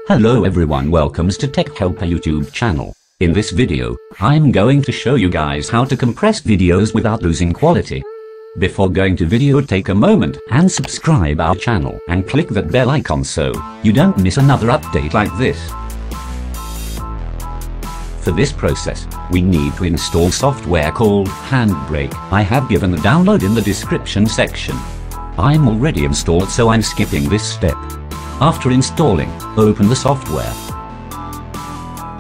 Hello everyone, welcomes to TecHelper YouTube channel. In this video, I'm going to show you guys how to compress videos without losing quality. Before going to video, take a moment and subscribe our channel and click that bell icon so you don't miss another update like this. For this process, we need to install software called Handbrake. I have given the download in the description section. I'm already installed, so I'm skipping this step. After installing, open the software.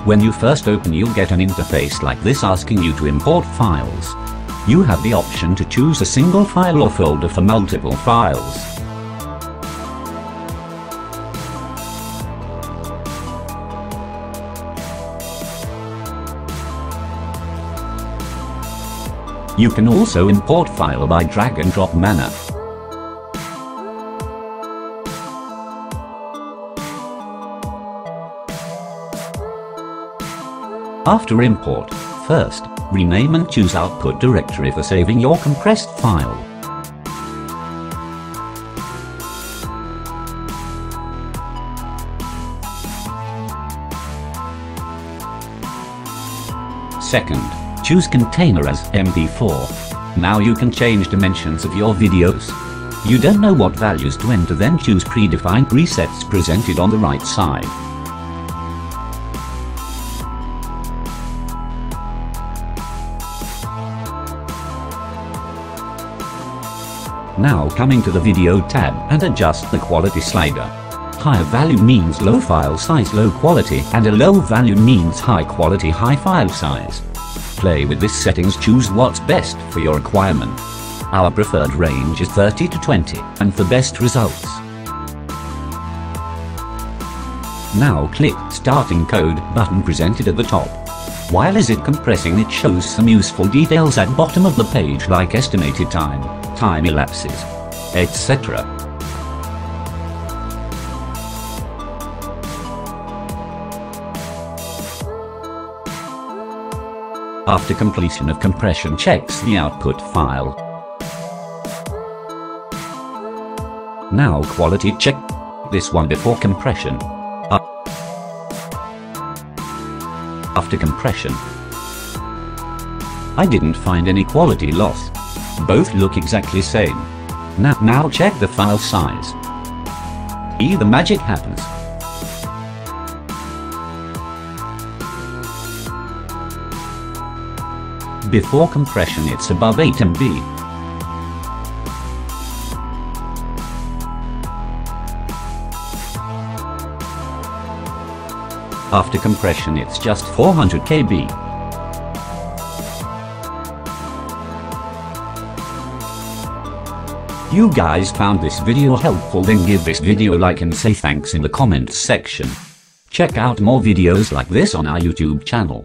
When you first open, you'll get an interface like this asking you to import files. You have the option to choose a single file or folder for multiple files. You can also import file by drag and drop manner. After import, first, rename and choose output directory for saving your compressed file. Second, choose container as MP4. Now you can change dimensions of your videos. You don't know what values to enter, then choose predefined presets presented on the right side. Now coming to the video tab and adjust the quality slider. Higher value means low file size, low quality, and a low value means high quality, high file size. Play with these settings, choose what's best for your requirement. Our preferred range is 30 to 20, and for best results. Now click Starting Code button presented at the top. While is it compressing, it shows some useful details at bottom of the page like estimated time, time elapses, etc. After completion of compression, checks the output file. Now quality check. This one before compression. After compression. I didn't find any quality loss. Both look exactly same. Now check the file size. The magic happens. Before compression it's above 8 MB. After compression it's just 400 KB. You guys found this video helpful, then give this video a like and say thanks in the comments section. Check out more videos like this on our YouTube channel.